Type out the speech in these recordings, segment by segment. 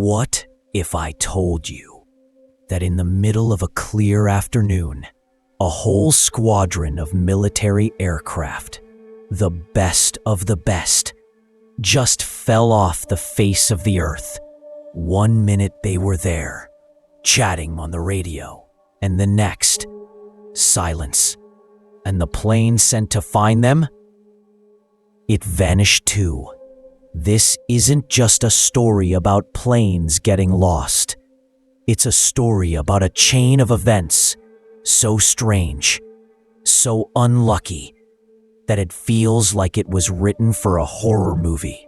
What if I told you that in the middle of a clear afternoon, a whole squadron of military aircraft, the best of the best, just fell off the face of the earth? 1 minute they were there, chatting on the radio, and the next, silence. And the plane sent to find them? It vanished too. This isn't just a story about planes getting lost. It's a story about a chain of events so strange, so unlucky, that it feels like it was written for a horror movie.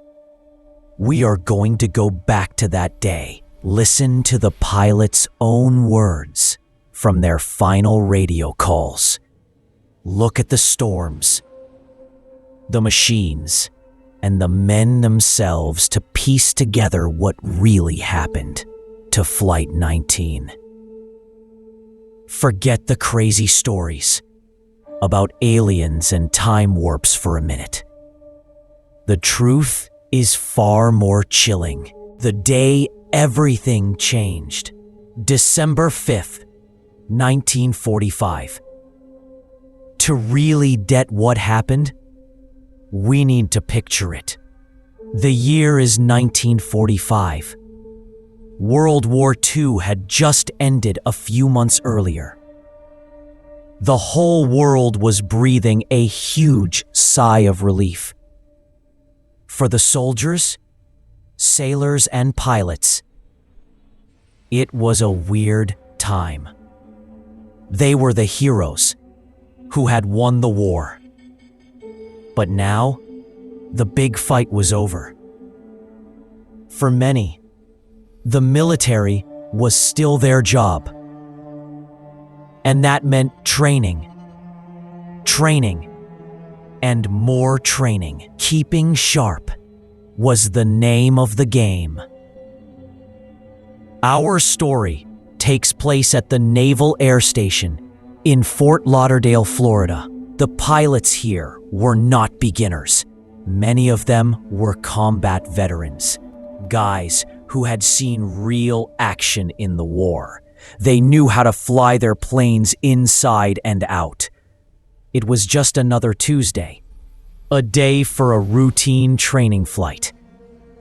We are going to go back to that day, listen to the pilot's own words from their final radio calls. Look at the storms, the machines, and the men themselves to piece together what really happened to Flight 19. Forget the crazy stories about aliens and time warps for a minute. The truth is far more chilling. The day everything changed. December 5th, 1945. To really get what happened, we need to picture it. The year is 1945. World War II had just ended a few months earlier. The whole world was breathing a huge sigh of relief. For the soldiers, sailors, and pilots, it was a weird time. They were the heroes who had won the war. But now, the big fight was over. For many, the military was still their job. And that meant training, and more training. Keeping sharp was the name of the game. Our story takes place at the Naval Air Station in Fort Lauderdale, Florida. The pilots here were not beginners. Many of them were combat veterans, guys who had seen real action in the war. They knew how to fly their planes inside and out. It was just another Tuesday, a day for a routine training flight.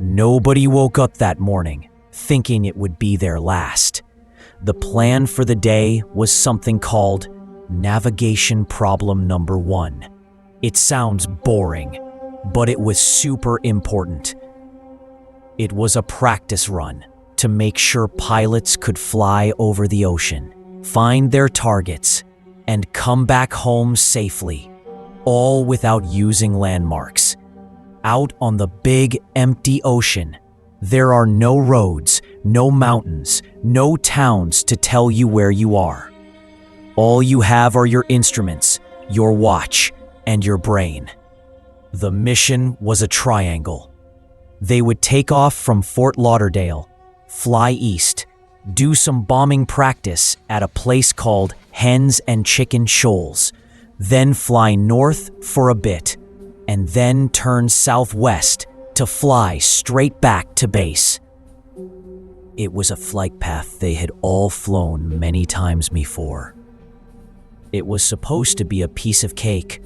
Nobody woke up that morning thinking it would be their last. The plan for the day was something called Navigation Problem Number 1. It sounds boring, but it was super important. It was a practice run to make sure pilots could fly over the ocean, find their targets, and come back home safely, all without using landmarks. Out on the big, empty ocean, there are no roads, no mountains, no towns to tell you where you are. All you have are your instruments, your watch, and your brain. The mission was a triangle. They would take off from Fort Lauderdale, fly east, do some bombing practice at a place called Hens and Chicken Shoals, then fly north for a bit, and then turn southwest to fly straight back to base. It was a flight path they had all flown many times before. It was supposed to be a piece of cake,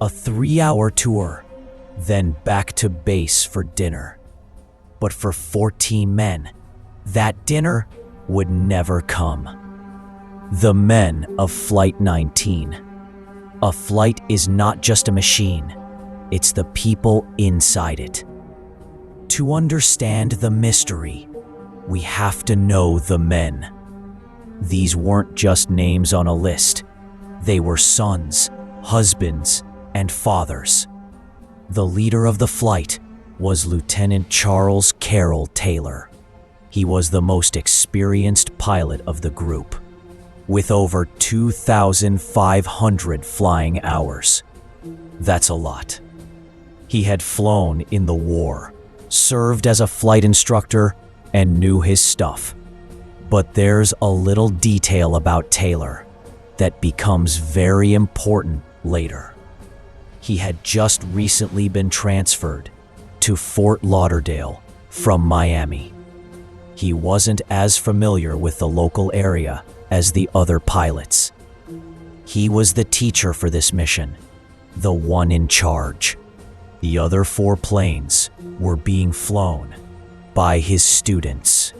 a 3-hour tour, then back to base for dinner. But for 14 men, that dinner would never come. The men of Flight 19. A flight is not just a machine, it's the people inside it. To understand the mystery, we have to know the men. These weren't just names on a list. They were sons, husbands, and fathers. The leader of the flight was Lieutenant Charles Carroll Taylor. He was the most experienced pilot of the group, with over 2,500 flying hours. That's a lot. He had flown in the war, served as a flight instructor, and knew his stuff. But there's a little detail about Taylor that becomes very important later. He had just recently been transferred to Fort Lauderdale from Miami. He wasn't as familiar with the local area as the other pilots. He was the teacher for this mission, the one in charge. The other 4 planes were being flown by his students.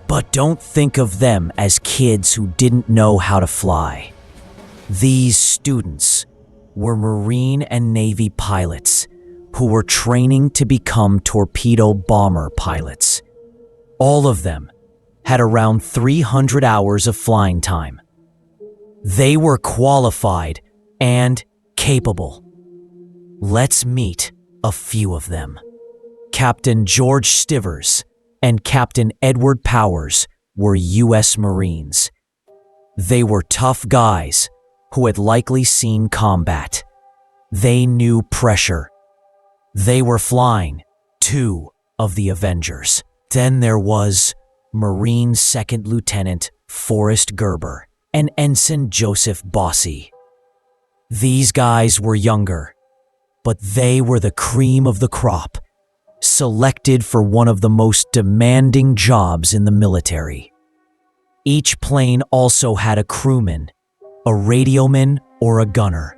But don't think of them as kids who didn't know how to fly. These students were Marine and Navy pilots who were training to become torpedo bomber pilots. All of them had around 300 hours of flying time. They were qualified and capable. Let's meet a few of them. Captain George Stivers and Captain Edward Powers were U.S. Marines. They were tough guys who had likely seen combat. They knew pressure. They were flying 2 of the Avengers. Then there was Marine Second Lieutenant Forrest Gerber and Ensign Joseph Bossy. These guys were younger, but they were the cream of the crop, selected for one of the most demanding jobs in the military. Each plane also had a crewman, a radioman, or a gunner.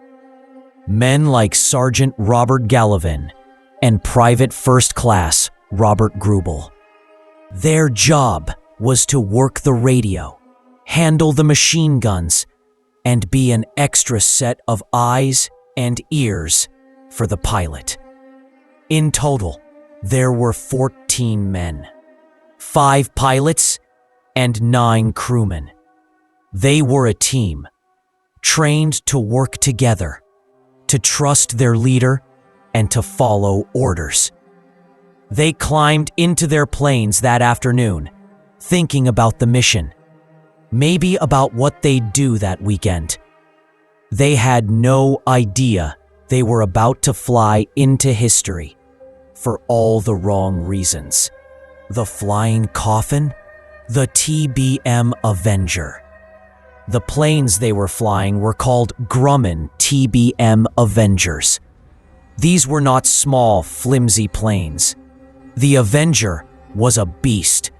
Men like Sergeant Robert Gallivan and Private First Class Robert Grubel. Their job was to work the radio, handle the machine guns, and be an extra set of eyes and ears for the pilot. In total, there were 14 men, 5 pilots, and 9 crewmen. They were a team, trained to work together, to trust their leader, and to follow orders. They climbed into their planes that afternoon, thinking about the mission, maybe about what they'd do that weekend. They had no idea they were about to fly into history for all the wrong reasons. The flying coffin? The TBM Avenger. The planes they were flying were called Grumman TBM Avengers. These were not small, flimsy planes. The Avenger was a beast.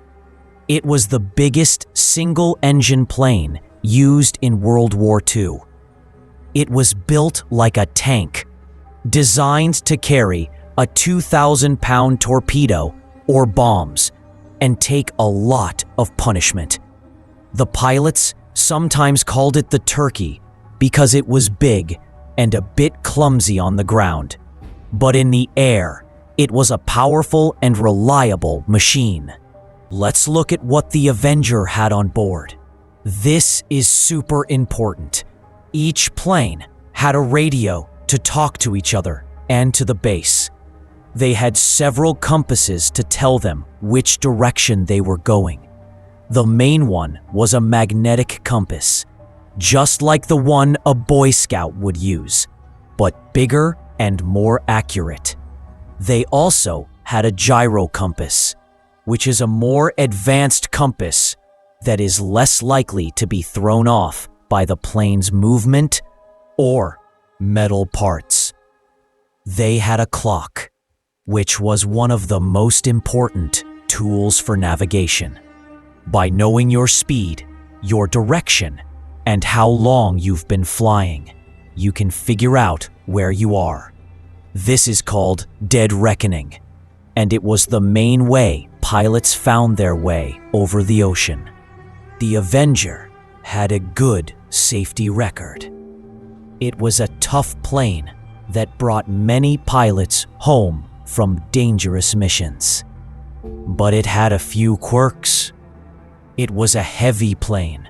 It was the biggest single-engine plane used in World War II. It was built like a tank, designed to carry a 2,000-pound torpedo or bombs and take a lot of punishment. The pilots sometimes called it the Turkey because it was big and a bit clumsy on the ground. But in the air, it was a powerful and reliable machine. Let's look at what the Avenger had on board. This is super important. Each plane had a radio to talk to each other and to the base. They had several compasses to tell them which direction they were going. The main one was a magnetic compass, just like the one a Boy Scout would use, but bigger and more accurate. They also had a gyro compass, which is a more advanced compass that is less likely to be thrown off by the plane's movement or metal parts. They had a clock, which was one of the most important tools for navigation. By knowing your speed, your direction, and how long you've been flying, you can figure out where you are. This is called dead reckoning, and it was the main way pilots found their way over the ocean. The Avenger had a good safety record. It was a tough plane that brought many pilots home from dangerous missions. But it had a few quirks. It was a heavy plane,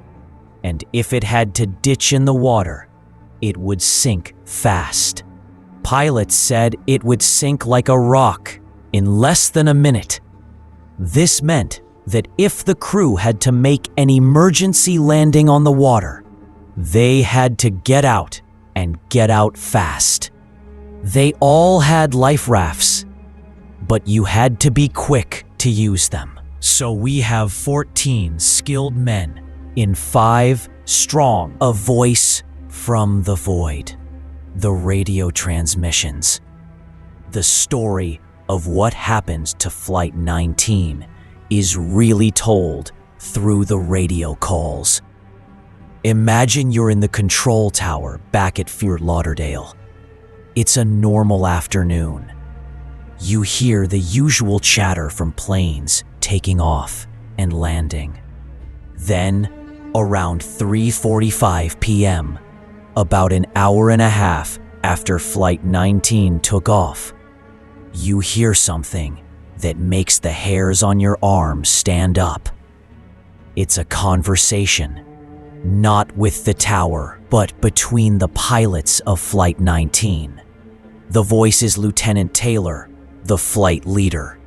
and if it had to ditch in the water, it would sink fast. Pilots said it would sink like a rock in less than a minute. This meant that if the crew had to make an emergency landing on the water, they had to get out and get out fast. They all had life rafts, but you had to be quick to use them. So we have 14 skilled men in 5 strong, a voice from the void, the radio transmissions. The story of what happened to Flight 19 is really told through the radio calls. Imagine you're in the control tower back at Fort Lauderdale. It's a normal afternoon. You hear the usual chatter from planes taking off and landing. Then, around 3:45 p.m., about an hour and a half after Flight 19 took off, you hear something that makes the hairs on your arms stand up. It's a conversation, not with the tower, but between the pilots of Flight 19. The voice is Lieutenant Taylor, the flight leader.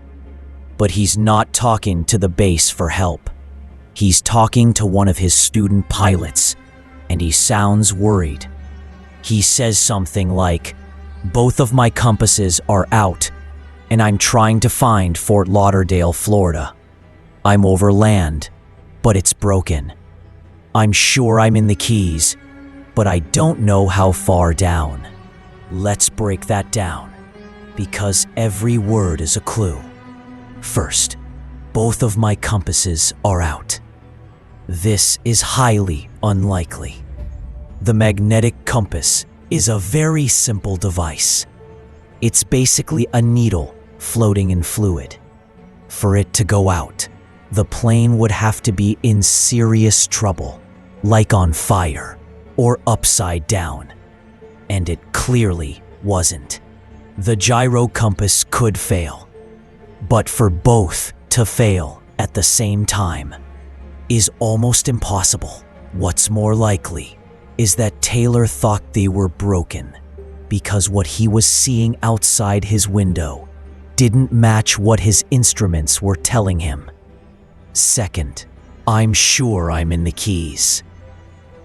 But he's not talking to the base for help. He's talking to one of his student pilots, and he sounds worried. He says something like, "Both of my compasses are out, and I'm trying to find Fort Lauderdale, Florida. I'm over land, but it's broken. I'm sure I'm in the Keys, but I don't know how far down." Let's break that down, because every word is a clue. First, both of my compasses are out. This is highly unlikely. The magnetic compass is a very simple device. It's basically a needle floating in fluid. For it to go out, the plane would have to be in serious trouble, like on fire or upside down. And it clearly wasn't. The gyro compass could fail, but for both to fail at the same time is almost impossible. What's more likely is that Taylor thought they were broken because what he was seeing outside his window didn't match what his instruments were telling him. Second, I'm sure I'm in the Keys.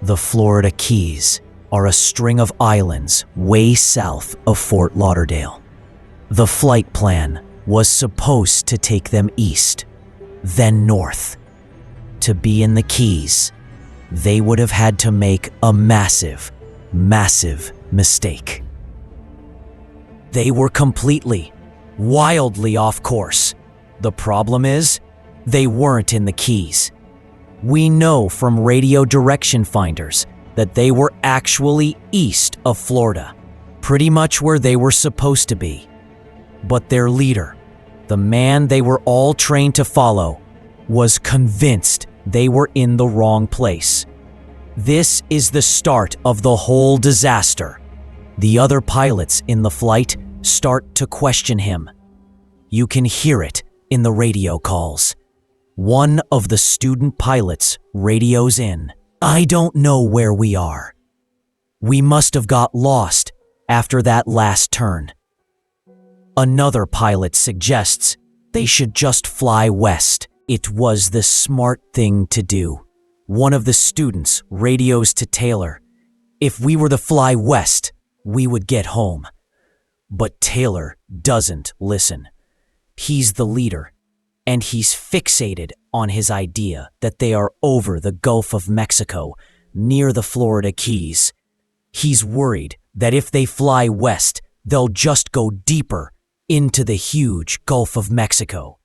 The Florida Keys are a string of islands way south of Fort Lauderdale. The flight plan was supposed to take them east, then north. To be in the Keys, they would have had to make a massive, massive mistake. They were completely, wildly off course. The problem is, they weren't in the Keys. We know from radio direction finders that they were actually east of Florida, pretty much where they were supposed to be. But their leader, the man they were all trained to follow, was convinced they were in the wrong place. This is the start of the whole disaster. The other pilots in the flight start to question him. You can hear it in the radio calls. One of the student pilots radios in, "I don't know where we are. We must have got lost after that last turn." Another pilot suggests they should just fly west. It was the smart thing to do. One of the students radios to Taylor, "If we were to fly west, we would get home." But Taylor doesn't listen. He's the leader, and he's fixated on his idea that they are over the Gulf of Mexico, near the Florida Keys. He's worried that if they fly west, they'll just go deeper into the huge Gulf of Mexico.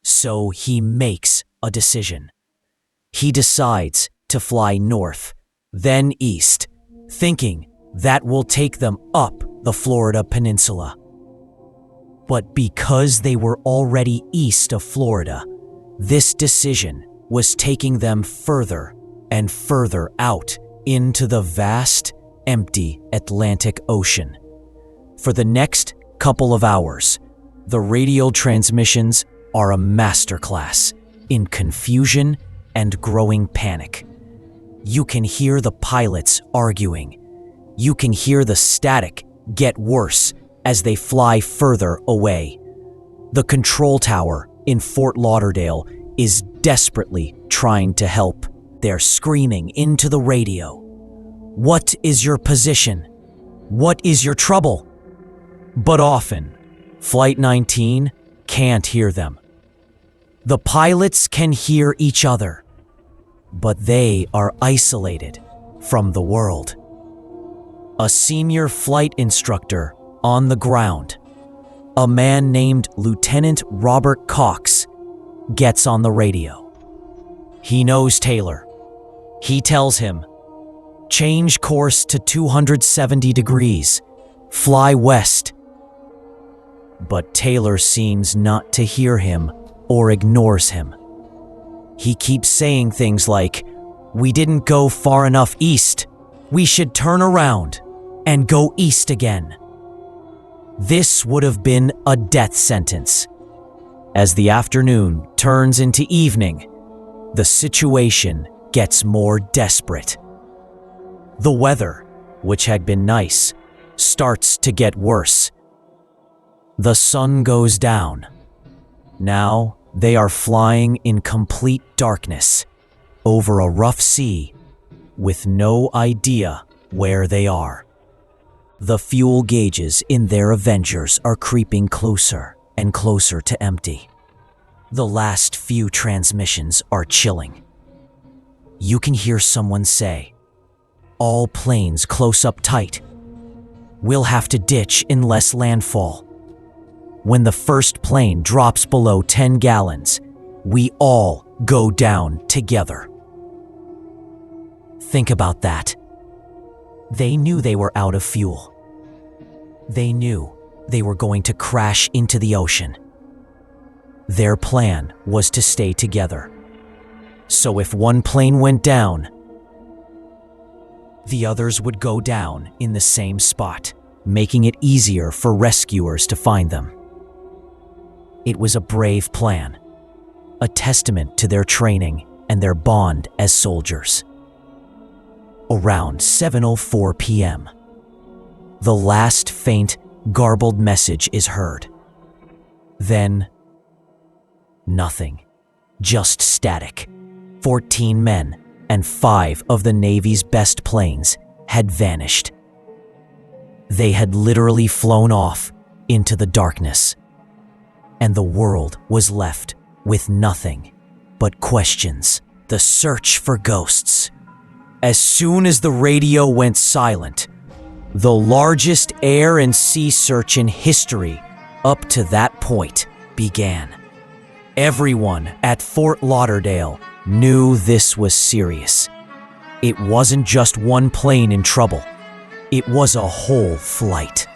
So he makes a decision. He decides to fly north, then east, thinking that will take them up the Florida peninsula. But because they were already east of Florida, this decision was taking them further and further out into the vast, empty Atlantic Ocean. For the next couple of hours, the radio transmissions are a masterclass in confusion and growing panic. You can hear the pilots arguing. You can hear the static get worse as they fly further away. The control tower in Fort Lauderdale is desperately trying to help. They're screaming into the radio, "What is your position? What is your trouble?" But often, Flight 19 can't hear them. The pilots can hear each other, but they are isolated from the world. A senior flight instructor on the ground, a man named Lieutenant Robert Cox, gets on the radio. He knows Taylor. He tells him, "Change course to 270 degrees. Fly west." But Taylor seems not to hear him or ignores him. He keeps saying things like, "We didn't go far enough east. We should turn around and go east again." This would have been a death sentence. As the afternoon turns into evening, the situation gets more desperate. The weather, which had been nice, starts to get worse. The sun goes down. Now they are flying in complete darkness over a rough sea with no idea where they are. The fuel gauges in their Avengers are creeping closer and closer to empty. The last few transmissions are chilling. You can hear someone say, "All planes close up tight. We'll have to ditch unless landfall." When the first plane drops below 10 gallons, we all go down together. Think about that. They knew they were out of fuel. They knew they were going to crash into the ocean. Their plan was to stay together. So if one plane went down, the others would go down in the same spot, making it easier for rescuers to find them. It was a brave plan, a testament to their training and their bond as soldiers. Around 7:04 p.m., the last faint, garbled message is heard. Then, nothing, just static. 14 men and 5 of the Navy's best planes had vanished. They had literally flown off into the darkness, and the world was left with nothing but questions. The search for ghosts. As soon as the radio went silent, the largest air and sea search in history up to that point began. Everyone at Fort Lauderdale knew this was serious. It wasn't just one plane in trouble. It was a whole flight.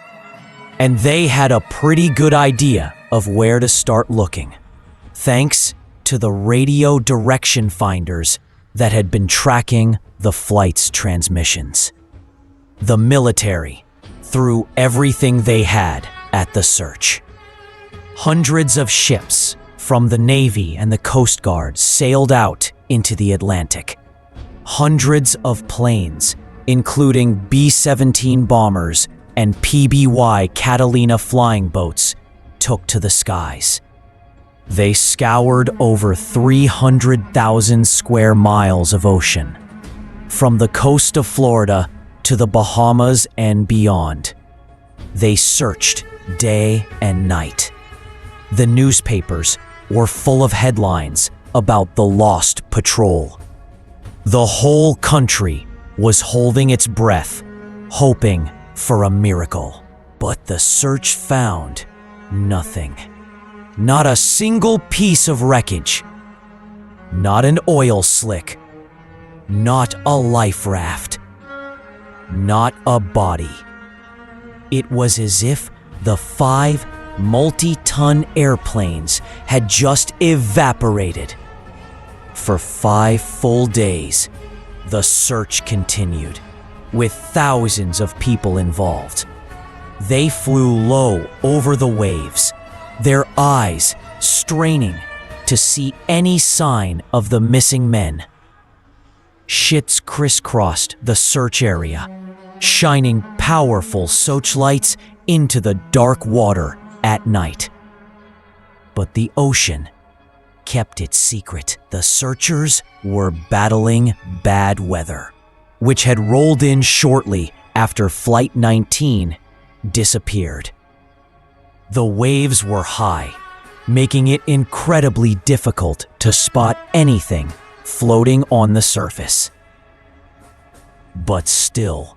And they had a pretty good idea of where to start looking, thanks to the radio direction finders that had been tracking the flight's transmissions. The military threw everything they had at the search. Hundreds of ships from the Navy and the Coast Guard sailed out into the Atlantic. Hundreds of planes, including B-17 bombers and PBY Catalina flying boats, took to the skies. They scoured over 300,000 square miles of ocean, from the coast of Florida to the Bahamas and beyond. They searched day and night. The newspapers were full of headlines about the lost patrol. The whole country was holding its breath, hoping for a miracle. But the search found nothing. Not a single piece of wreckage. Not an oil slick. Not a life raft. Not a body. It was as if the 5 multi-ton airplanes had just evaporated. For 5 full days, the search continued, with thousands of people involved. They flew low over the waves, their eyes straining to see any sign of the missing men. Ships crisscrossed the search area, shining powerful searchlights into the dark water at night. But the ocean kept it secret. The searchers were battling bad weather, which had rolled in shortly after Flight 19 disappeared. The waves were high, making it incredibly difficult to spot anything floating on the surface. But still,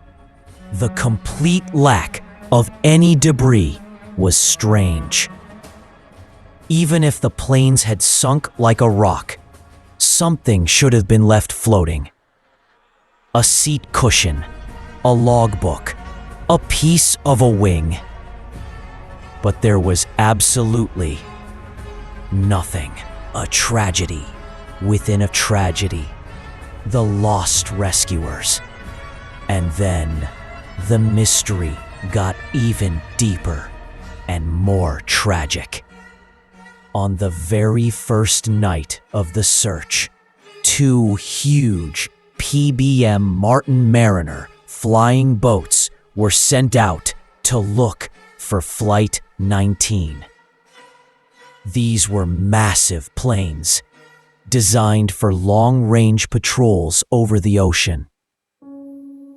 the complete lack of any debris was strange. Even if the planes had sunk like a rock, something should have been left floating. A seat cushion, a logbook, a piece of a wing. But there was absolutely nothing. A tragedy within a tragedy. The lost rescuers. And then the mystery got even deeper and more tragic. On the very first night of the search, 2 huge PBM Martin Mariner flying boats were sent out to look for Flight 19. These were massive planes, designed for long-range patrols over the ocean.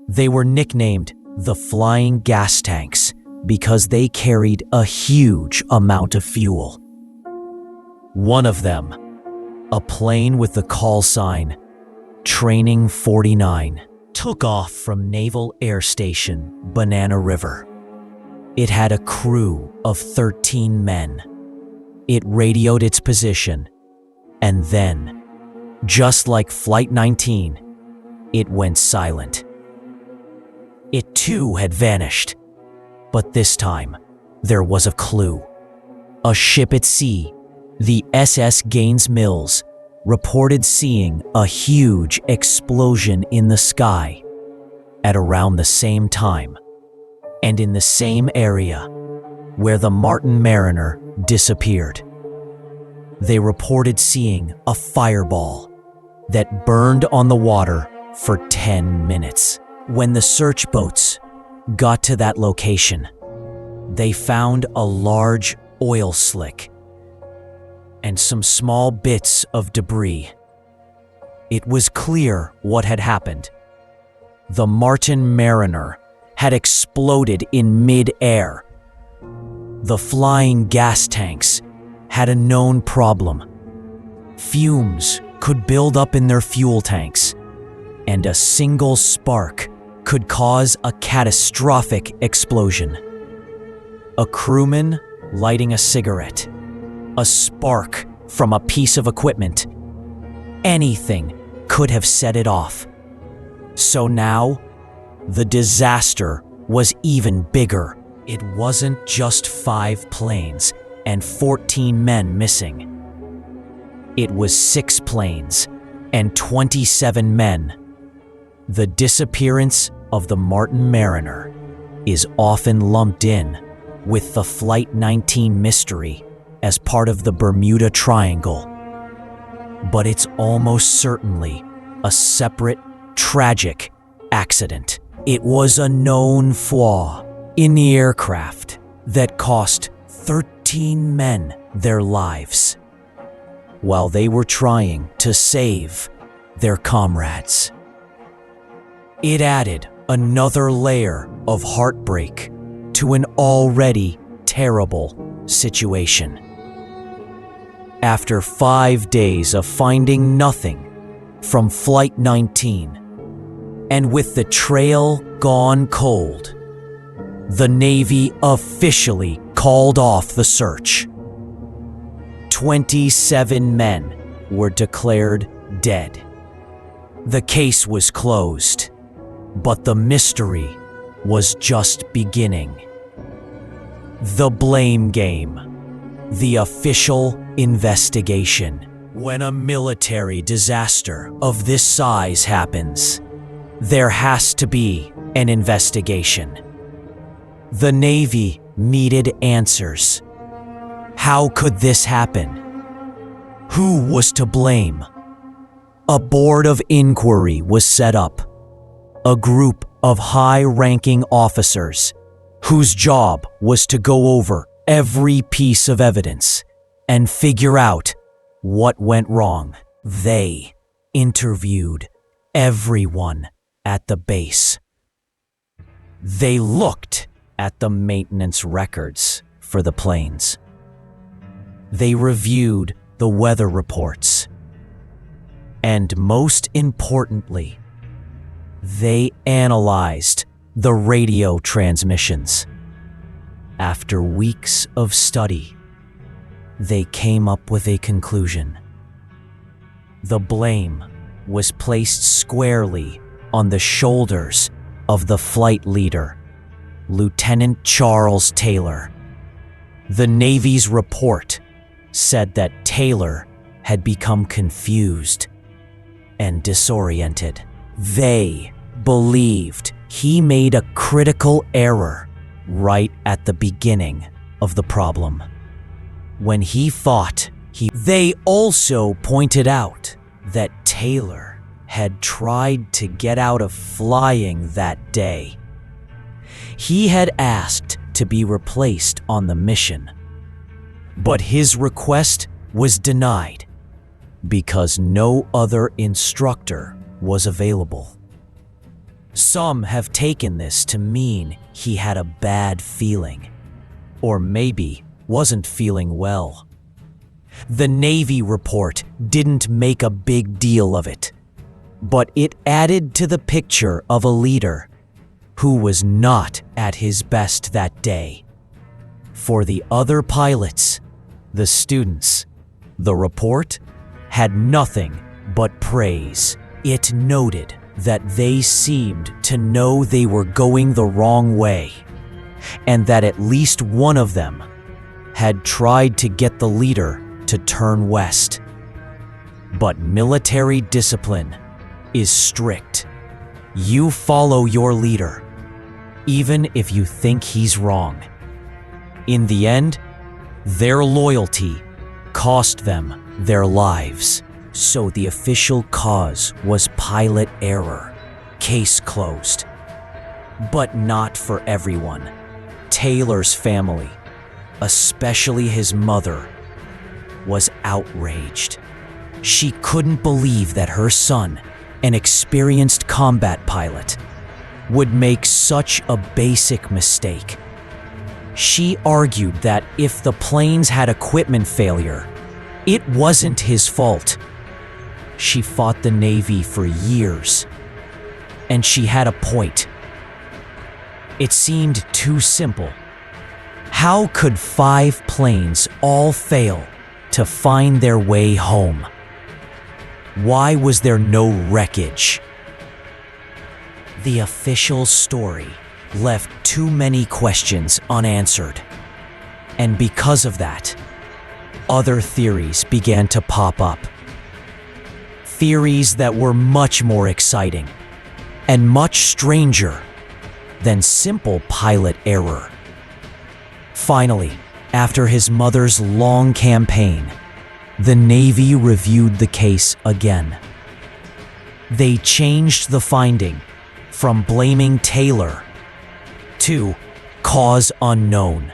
They were nicknamed the Flying Gas Tanks because they carried a huge amount of fuel. One of them, a plane with the call sign Training 49, took off from Naval Air Station Banana River. It had a crew of 13 men. It radioed its position, and then, just like Flight 19, it went silent. It too had vanished, but this time there was a clue. A ship at sea, the SS Gaines Mills, reported seeing a huge explosion in the sky at around the same time and in the same area where the Martin Mariner disappeared. They reported seeing a fireball that burned on the water for 10 minutes. When the search boats got to that location, they found a large oil slick and some small bits of debris. It was clear what had happened. The Martin Mariner had exploded in mid-air. The flying gas tanks had a known problem. Fumes could build up in their fuel tanks, and a single spark could cause a catastrophic explosion. A crewman lighting a cigarette, a spark from a piece of equipment, anything could have set it off. So now, the disaster was even bigger. It wasn't just 5 planes and 14 men missing. It was 6 planes and 27 men. The disappearance of the Martin Mariner is often lumped in with the Flight 19 mystery as part of the Bermuda Triangle. But it's almost certainly a separate, tragic accident. It was a known flaw in the aircraft that cost 13 men their lives while they were trying to save their comrades. It added another layer of heartbreak to an already terrible situation. After 5 days of finding nothing from Flight 19, and with the trail gone cold, the Navy officially called off the search. 27 men were declared dead. The case was closed, but the mystery was just beginning. The blame game. The official investigation. When a military disaster of this size happens, there has to be an investigation. The Navy needed answers. How could this happen? Who was to blame? A board of inquiry was set up. A group of high-ranking officers whose job was to go over every piece of evidence and figure out what went wrong. They interviewed everyone at the base. They looked at the maintenance records for the planes. They reviewed the weather reports. And most importantly, they analyzed the radio transmissions. After weeks of study, they came up with a conclusion. The blame was placed squarely on the shoulders of the flight leader, Lieutenant Charles Taylor. The Navy's report said that Taylor had become confused and disoriented. They believed he made a critical error right at the beginning of the problem. When he thought they also pointed out that Taylor had tried to get out of flying that day. He had asked to be replaced on the mission, but his request was denied because no other instructor was available. Some have taken this to mean he had a bad feeling, or maybe wasn't feeling well. The Navy report didn't make a big deal of it, but it added to the picture of a leader who was not at his best that day. For the other pilots, the students, the report had nothing but praise. It noted that they seemed to know they were going the wrong way, and that at least one of them had tried to get the leader to turn west. But military discipline is strict. You follow your leader, even if you think he's wrong. In the end, their loyalty cost them their lives. So the official cause was pilot error. Case closed. But not for everyone. Taylor's family, especially his mother, was outraged. She couldn't believe that her son, an experienced combat pilot, would make such a basic mistake. She argued that if the planes had equipment failure, it wasn't his fault. She fought the Navy for years, and she had a point. It seemed too simple. How could 5 planes all fail to find their way home? Why was there no wreckage? The official story left too many questions unanswered, and because of that, other theories began to pop up. Theories that were much more exciting and much stranger than simple pilot error. Finally, after his mother's long campaign, the Navy reviewed the case again. They changed the finding from blaming Taylor to cause unknown.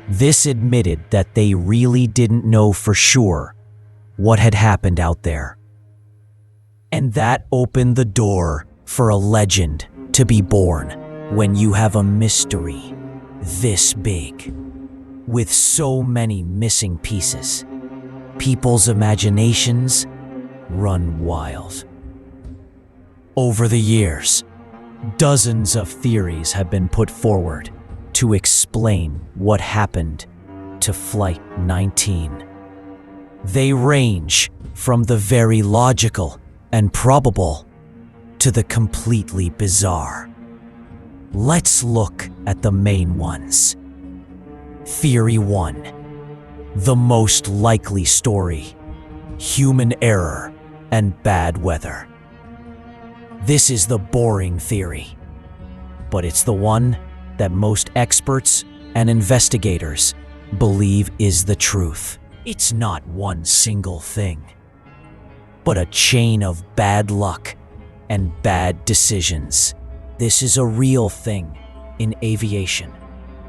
This admitted that they really didn't know for sure what had happened out there. And that opened the door for a legend to be born. When you have a mystery this big, with so many missing pieces, people's imaginations run wild. Over the years, dozens of theories have been put forward to explain what happened to Flight 19. They range from the very logical and probable to the completely bizarre. Let's look at the main ones. Theory 1. The most likely story: human error and bad weather. This is the boring theory, but it's the one that most experts and investigators believe is the truth. It's not one single thing, but a chain of bad luck and bad decisions. This is a real thing in aviation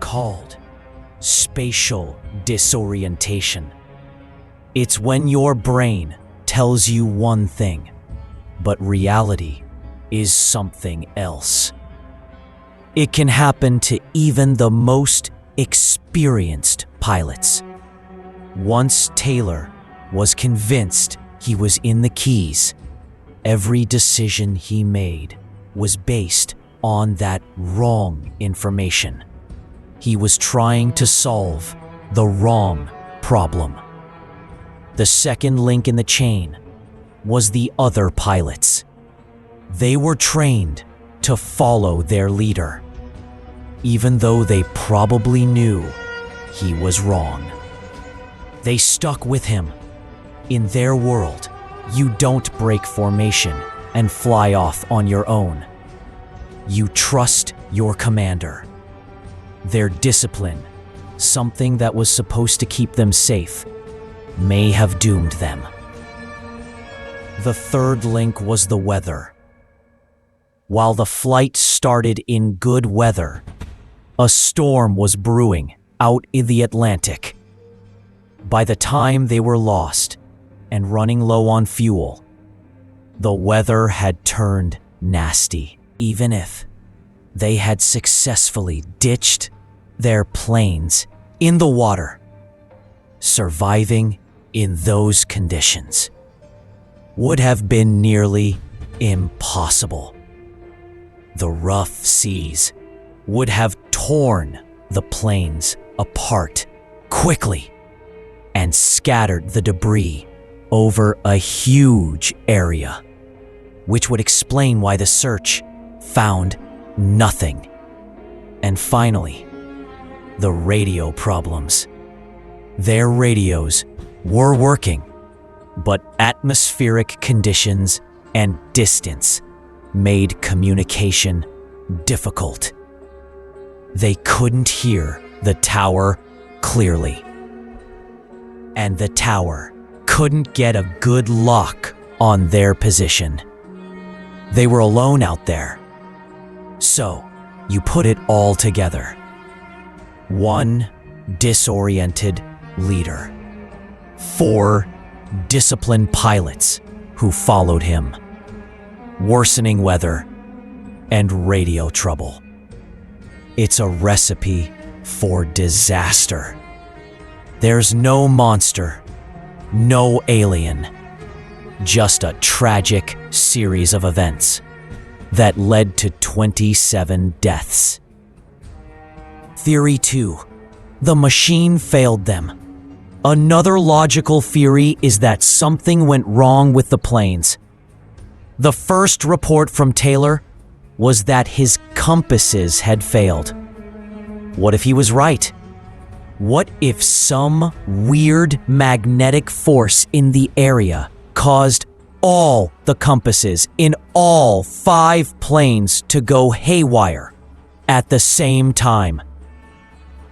called spatial disorientation. It's when your brain tells you one thing, but reality is something else. It can happen to even the most experienced pilots. Once Taylor was convinced he was in the Keys, every decision he made was based on that wrong information. He was trying to solve the wrong problem. The second link in the chain was the other pilots. They were trained to follow their leader, even though they probably knew he was wrong. They stuck with him. In their world, you don't break formation and fly off on your own. You trust your commander. Their discipline, something that was supposed to keep them safe, may have doomed them. The third link was the weather. While the flight started in good weather, a storm was brewing out in the Atlantic. By the time they were lost and running low on fuel, the weather had turned nasty. Even if they had successfully ditched their planes in the water, surviving in those conditions would have been nearly impossible. The rough seas would have torn the planes apart quickly and scattered the debris over a huge area, which would explain why the search found nothing. And finally, the radio problems. Their radios were working, but atmospheric conditions and distance made communication difficult. They couldn't hear the tower clearly, and the tower couldn't get a good lock on their position. They were alone out there. So, you put it all together. One disoriented leader. 4 disciplined pilots who followed him. Worsening weather and radio trouble. It's a recipe for disaster. There's no monster, no alien, just a tragic series of events that led to 27 deaths. Theory 2. The machine failed them. Another logical theory is that something went wrong with the planes. The first report from Taylor was that his compasses had failed. What if he was right? What if some weird magnetic force in the area caused all the compasses in all 5 planes to go haywire at the same time?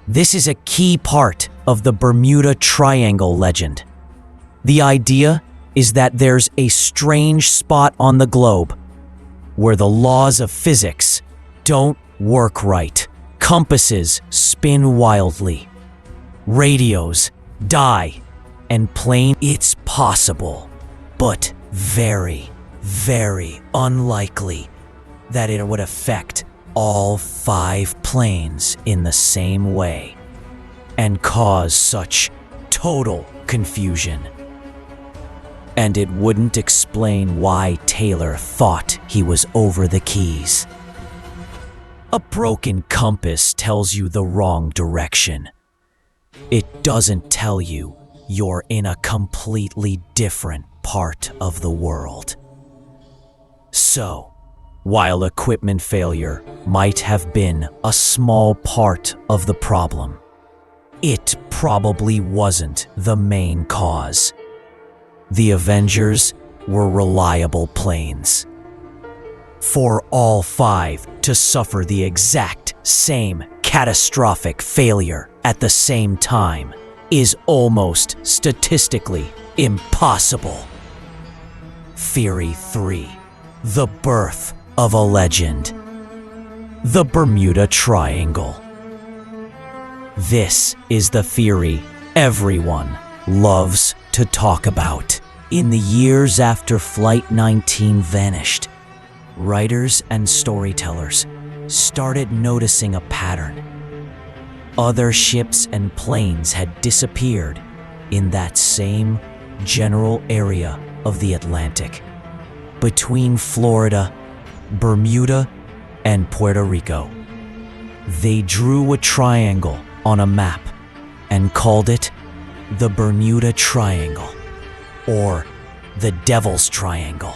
This is a key part of the Bermuda Triangle legend. The idea is that there's a strange spot on the globe where the laws of physics don't work right. Compasses spin wildly, radios die, and it's possible, but very, very unlikely that it would affect all 5 planes in the same way and cause such total confusion. And it wouldn't explain why Taylor thought he was over the Keys. A broken compass tells you the wrong direction. It doesn't tell you you're in a completely different part of the world. So, while equipment failure might have been a small part of the problem, it probably wasn't the main cause. The Avengers were reliable planes. For all 5 to suffer the exact same catastrophic failure at the same time is almost statistically impossible. Theory 3. The birth of a legend. The Bermuda Triangle. This is the theory everyone loves to talk about. In the years after Flight 19 vanished, writers and storytellers started noticing a pattern. Other ships and planes had disappeared in that same general area of the Atlantic, between Florida, Bermuda, and Puerto Rico. They drew a triangle on a map and called it the Bermuda Triangle, or the Devil's Triangle.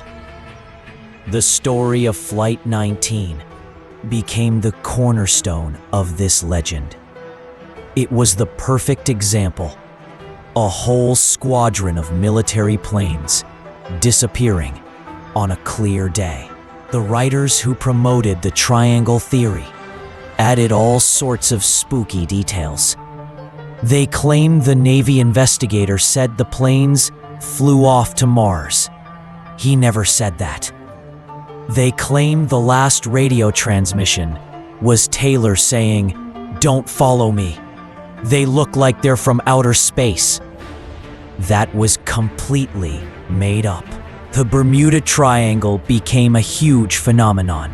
The story of Flight 19 became the cornerstone of this legend. It was the perfect example, a whole squadron of military planes disappearing on a clear day. The writers who promoted the triangle theory added all sorts of spooky details. They claimed the Navy investigator said the planes flew off to Mars. He never said that. They claimed the last radio transmission was Taylor saying, "Don't follow me. They look like they're from outer space." That was completely made up. The Bermuda Triangle became a huge phenomenon.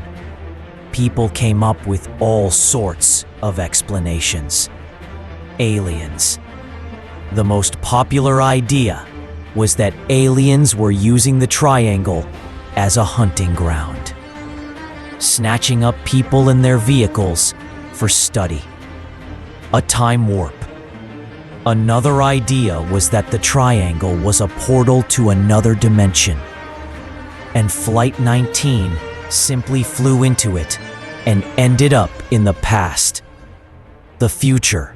People came up with all sorts of explanations. Aliens. The most popular idea was that aliens were using the triangle as a hunting ground, snatching up people in their vehicles for study. A time warp. Another idea was that the triangle was a portal to another dimension, and Flight 19 simply flew into it and ended up in the past, the future,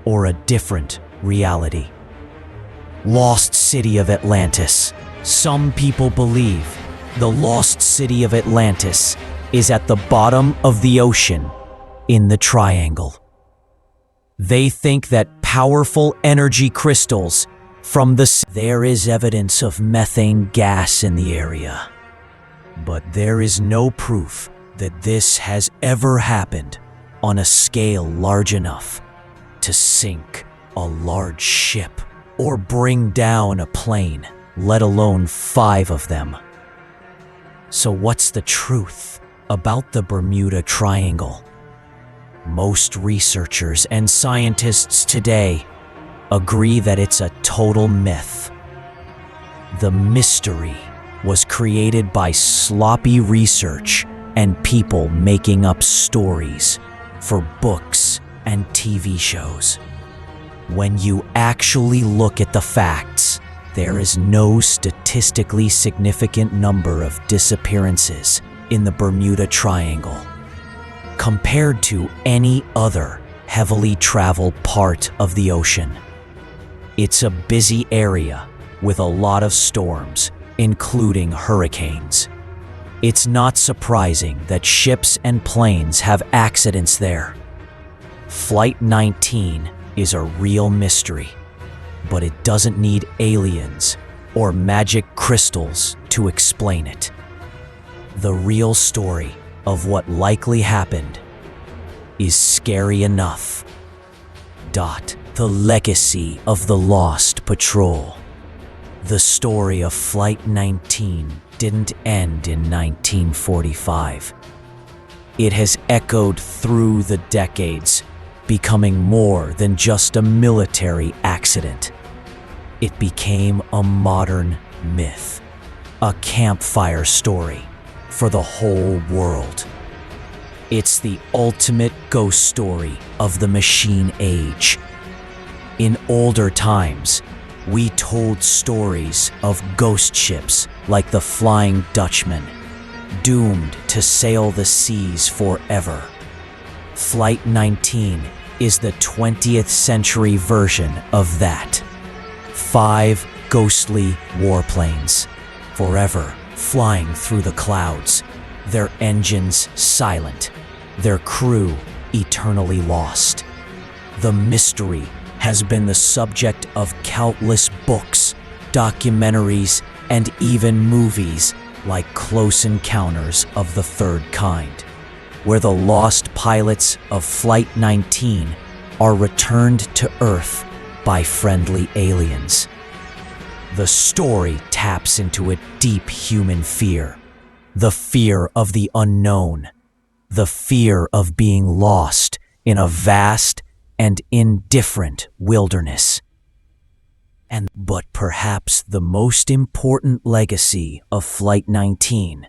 or a different reality. Lost City of Atlantis. Some people believe the lost city of Atlantis is at the bottom of the ocean in the triangle. They think that powerful energy crystals from there is evidence of methane gas in the area, but there is no proof that this has ever happened on a scale large enough to sink a large ship or bring down a plane, let alone 5 of them. So what's the truth about the Bermuda Triangle? Most researchers and scientists today agree that it's a total myth. The mystery was created by sloppy research and people making up stories for books and TV shows. When you actually look at the facts, there is no statistically significant number of disappearances in the Bermuda Triangle compared to any other heavily traveled part of the ocean. It's a busy area with a lot of storms, including hurricanes. It's not surprising that ships and planes have accidents there. Flight 19 is a real mystery, but it doesn't need aliens or magic crystals to explain it. The real story of what likely happened is scary enough. The legacy of the Lost Patrol. The story of Flight 19 didn't end in 1945. It has echoed through the decades, becoming more than just a military accident. It became a modern myth, a campfire story for the whole world. It's the ultimate ghost story of the machine age. In older times, we told stories of ghost ships like the Flying Dutchman, doomed to sail the seas forever. Flight 19 is the 20th century version of that. 5 ghostly warplanes, forever flying through the clouds, their engines silent, their crew eternally lost. The mystery has been the subject of countless books, documentaries, and even movies like Close Encounters of the Third Kind, where the lost pilots of Flight 19 are returned to Earth by friendly aliens. The story taps into a deep human fear, the fear of the unknown, the fear of being lost in a vast and indifferent wilderness. But perhaps the most important legacy of Flight 19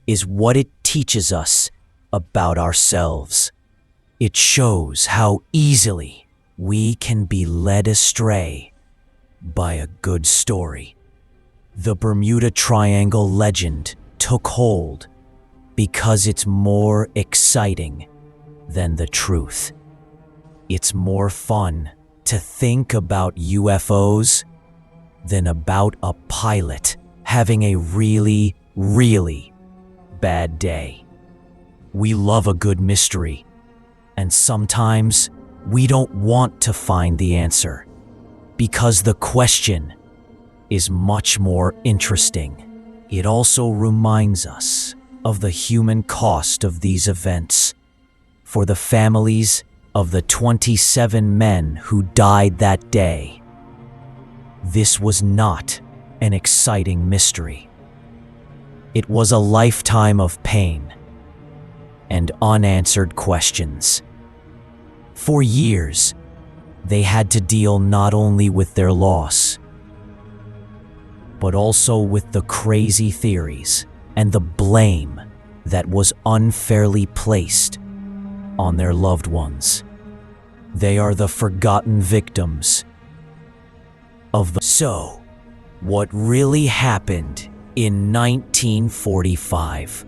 is what it teaches us about ourselves. It shows how easily we can be led astray by a good story. The Bermuda Triangle legend took hold because it's more exciting than the truth. It's more fun to think about UFOs than about a pilot having a really, really bad day. We love a good mystery, and sometimes we don't want to find the answer because the question is much more interesting. It also reminds us of the human cost of these events for the families of the 27 men who died that day. This was not an exciting mystery. It was a lifetime of pain and unanswered questions. For years, they had to deal not only with their loss, but also with the crazy theories and the blame that was unfairly placed on their loved ones. They are the forgotten victims of the... So, what really happened in 1945?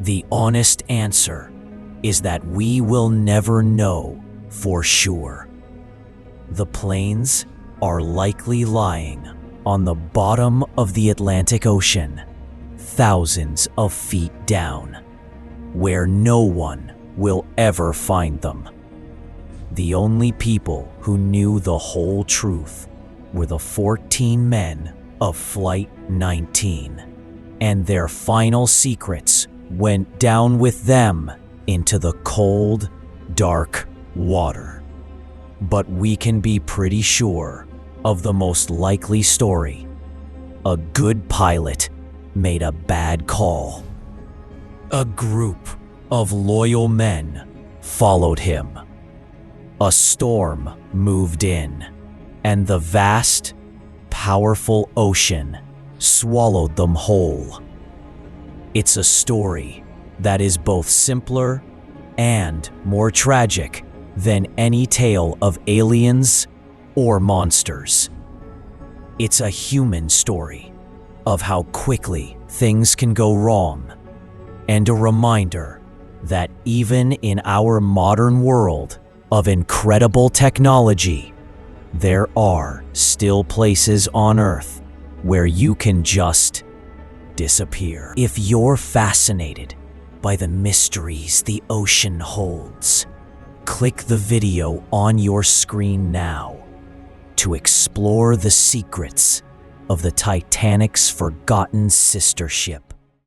The honest answer is that we will never know for sure. The planes are likely lying on the bottom of the Atlantic Ocean, thousands of feet down, where no one will ever find them. The only people who knew the whole truth were the 14 men of Flight 19, and their final secrets went down with them into the cold, dark water. But we can be pretty sure of the most likely story. A good pilot made a bad call. A group of loyal men followed him. A storm moved in, and the vast, powerful ocean swallowed them whole. It's a story that is both simpler and more tragic than any tale of aliens or monsters. It's a human story of how quickly things can go wrong, and a reminder that even in our modern world of incredible technology, there are still places on Earth where you can just disappear. If you're fascinated by the mysteries the ocean holds, click the video on your screen now to explore the secrets of the Titanic's forgotten sister ship.